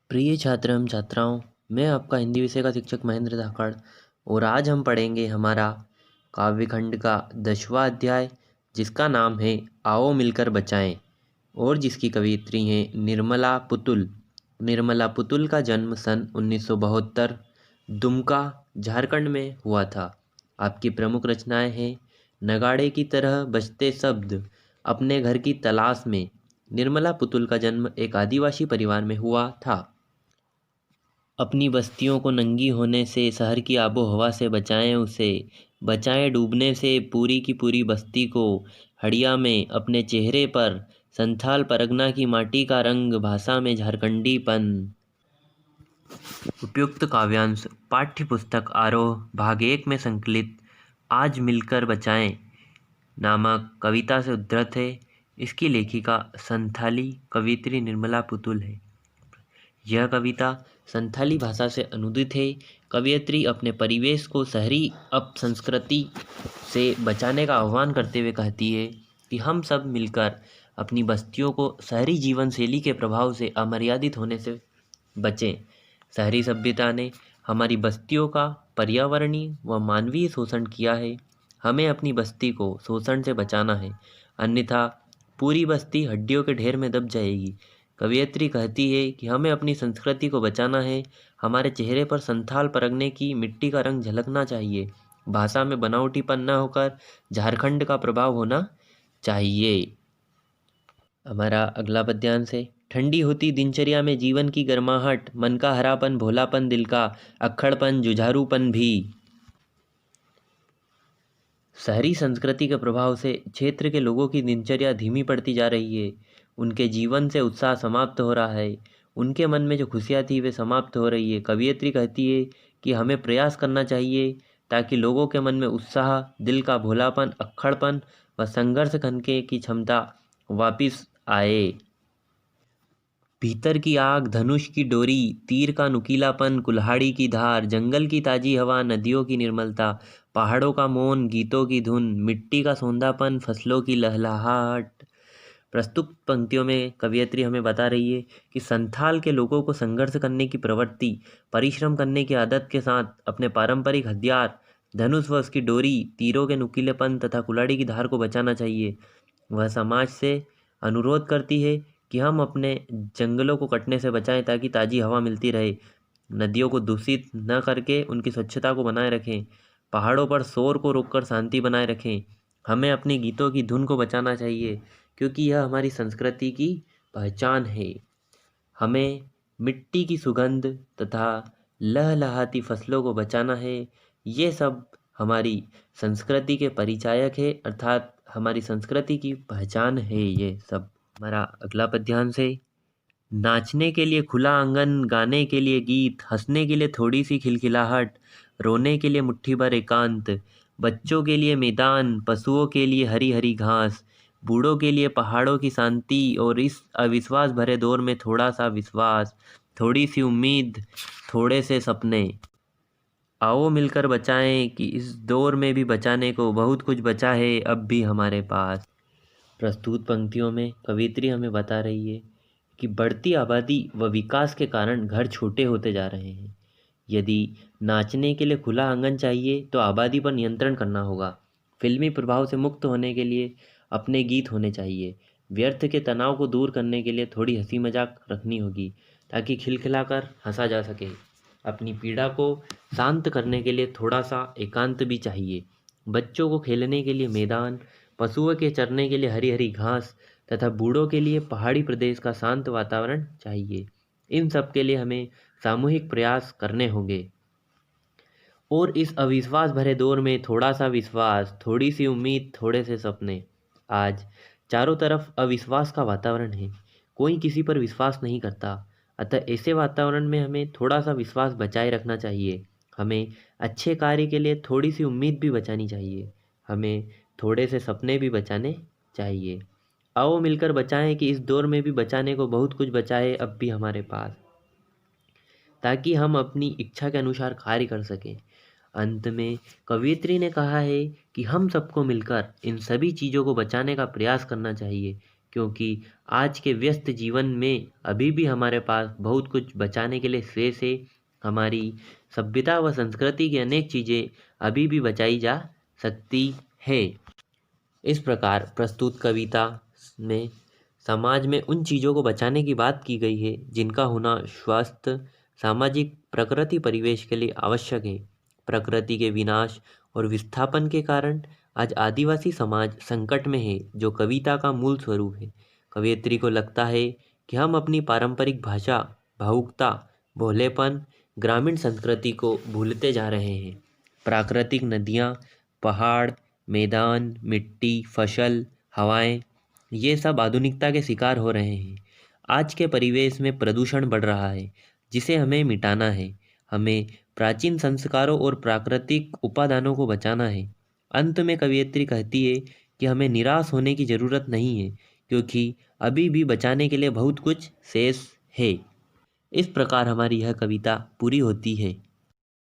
प्रिय छात्र एवं छात्राओं, मैं आपका हिंदी विषय का शिक्षक महेंद्र धाकड़ और आज हम पढ़ेंगे हमारा काव्यखंड का 10वां अध्याय, जिसका नाम है आओ मिलकर बचाएं और जिसकी कवयित्री हैं निर्मला पुतुल। निर्मला पुतुल का जन्म सन 1972 दुमका, झारखंड में हुआ था। आपकी प्रमुख रचनाएं हैं नगाड़े की तरह बजते शब्द, अपने घर की तलाश में। निर्मला पुतुल का जन्म एक आदिवासी परिवार में हुआ था। अपनी बस्तियों को नंगी होने से, शहर की आबो हवा से बचाएं उसे, बचाएं डूबने से पूरी की पूरी बस्ती को। हड़िया में अपने चेहरे पर संथाल परगना की माटी का रंग, भाषा में झारखंडीपन। उपयुक्त काव्यांश पाठ्य पुस्तक आरोह भाग 1 में संकलित आज मिलकर बचाएं नामक कविता से उद्धृत है। इसकी लेखिका संथाली कवियत्री निर्मला पुतुल है। यह कविता संथाली भाषा से अनुदित है। कवयित्री अपने परिवेश को शहरी अपसंस्कृति से बचाने का आह्वान करते हुए कहती है कि हम सब मिलकर अपनी बस्तियों को शहरी जीवन शैली के प्रभाव से अमर्यादित होने से बचें। शहरी सभ्यता ने हमारी बस्तियों का पर्यावरणीय व मानवीय शोषण किया है। हमें अपनी बस्ती को शोषण से बचाना है, अन्यथा पूरी बस्ती हड्डियों के ढेर में दब जाएगी। कवयित्री कहती है कि हमें अपनी संस्कृति को बचाना है। हमारे चेहरे पर संथाल परगने की मिट्टी का रंग झलकना चाहिए। भाषा में बनावटीपन न होकर झारखंड का प्रभाव होना चाहिए। हमारा अगला पद्यांश है। ठंडी होती दिनचर्या में जीवन की गर्माहट, मन का हरापन, भोलापन, दिल का अक्खड़पन, जुझारूपन भी। शहरी संस्कृति के प्रभाव से क्षेत्र के लोगों की दिनचर्या धीमी पड़ती जा रही है। उनके जीवन से उत्साह समाप्त हो रहा है। उनके मन में जो खुशियाँ थी वे समाप्त हो रही है। कवयित्री कहती है कि हमें प्रयास करना चाहिए ताकि लोगों के मन में उत्साह, दिल का भोलापन, अक्खड़पन व संघर्ष करने की क्षमता वापिस आए। भीतर की आग, धनुष की डोरी, तीर का नुकीलापन, कुल्हाड़ी की धार, जंगल की ताजी हवा, नदियों की निर्मलता, पहाड़ों का मौन, गीतों की धुन, मिट्टी का सौंदापन, फसलों की लहलहाहट। प्रस्तुत पंक्तियों में कवयित्री हमें बता रही है कि संथाल के लोगों को संघर्ष करने की प्रवृत्ति, परिश्रम करने की आदत के साथ अपने पारंपरिक हथियार धनुष व उसकी डोरी, तीरों के नुकीलेपन तथा कुल्हाड़ी की धार को बचाना चाहिए। वह समाज से अनुरोध करती है कि हम अपने जंगलों को कटने से बचाएं ताकि ताज़ी हवा मिलती रहे। नदियों को दूषित न करके उनकी स्वच्छता को बनाए रखें। पहाड़ों पर शोर को रोककर शांति बनाए रखें। हमें अपने गीतों की धुन को बचाना चाहिए क्योंकि यह हमारी संस्कृति की पहचान है। हमें मिट्टी की सुगंध तथा लहलहाती फसलों को बचाना है। ये सब हमारी संस्कृति के परिचायक है, अर्थात हमारी संस्कृति की पहचान है ये सब। हमारा अगला पद्यांश है। नाचने के लिए खुला आंगन, गाने के लिए गीत, हंसने के लिए थोड़ी सी खिलखिलाहट, रोने के लिए मुट्ठी भर एकांत, बच्चों के लिए मैदान, पशुओं के लिए हरी हरी घास, बूढ़ों के लिए पहाड़ों की शांति और इस अविश्वास भरे दौर में थोड़ा सा विश्वास, थोड़ी सी उम्मीद, थोड़े से सपने। आओ मिलकर बचाएं कि इस दौर में भी बचाने को बहुत कुछ बचा है अब भी हमारे पास। प्रस्तुत पंक्तियों में कवयित्री हमें बता रही है कि बढ़ती आबादी व विकास के कारण घर छोटे होते जा रहे हैं। यदि नाचने के लिए खुला आंगन चाहिए तो आबादी पर नियंत्रण करना होगा। फिल्मी प्रभाव से मुक्त होने के लिए अपने गीत होने चाहिए। व्यर्थ के तनाव को दूर करने के लिए थोड़ी हंसी मजाक रखनी होगी ताकि खिलखिलाकर हंसा जा सके। अपनी पीड़ा को शांत करने के लिए थोड़ा सा एकांत भी चाहिए। बच्चों को खेलने के लिए मैदान, पशुओं के चरने के लिए हरी हरी घास तथा बूढ़ों के लिए पहाड़ी प्रदेश का शांत वातावरण चाहिए। इन सब के लिए हमें सामूहिक प्रयास करने होंगे और इस अविश्वास भरे दौर में थोड़ा सा विश्वास, थोड़ी सी उम्मीद, थोड़े से सपने। आज चारों तरफ अविश्वास का वातावरण है। कोई किसी पर विश्वास नहीं करता। अतः ऐसे वातावरण में हमें थोड़ा सा विश्वास बचाए रखना चाहिए। हमें अच्छे कार्य के लिए थोड़ी सी उम्मीद भी बचानी चाहिए। हमें थोड़े से सपने भी बचाने चाहिए। आओ मिलकर बचाएं कि इस दौर में भी बचाने को बहुत कुछ बचा है अब भी हमारे पास, ताकि हम अपनी इच्छा के अनुसार कार्य कर सकें। अंत में कवयित्री ने कहा है कि हम सबको मिलकर इन सभी चीज़ों को बचाने का प्रयास करना चाहिए क्योंकि आज के व्यस्त जीवन में अभी भी हमारे पास बहुत कुछ बचाने के लिए शेष है। हमारी सभ्यता व संस्कृति की अनेक चीज़ें अभी भी बचाई जा सकती है। इस प्रकार प्रस्तुत कविता में समाज में उन चीज़ों को बचाने की बात की गई है जिनका होना स्वस्थ, सामाजिक, प्रकृति परिवेश के लिए आवश्यक है। प्रकृति के विनाश और विस्थापन के कारण आज आदिवासी समाज संकट में है, जो कविता का मूल स्वरूप है। कवयित्री को लगता है कि हम अपनी पारंपरिक भाषा, भावुकता, भोलेपन, ग्रामीण संस्कृति को भूलते जा रहे हैं। प्राकृतिक नदियाँ, पहाड़, मैदान, मिट्टी, फसल, हवाएं, ये सब आधुनिकता के शिकार हो रहे हैं। आज के परिवेश में प्रदूषण बढ़ रहा है, जिसे हमें मिटाना है। हमें प्राचीन संस्कारों और प्राकृतिक उपादानों को बचाना है। अंत में कवयित्री कहती है कि हमें निराश होने की ज़रूरत नहीं है, क्योंकि अभी भी बचाने के लिए बहुत कुछ शेष है। इस प्रकार हमारी यह कविता पूरी होती है।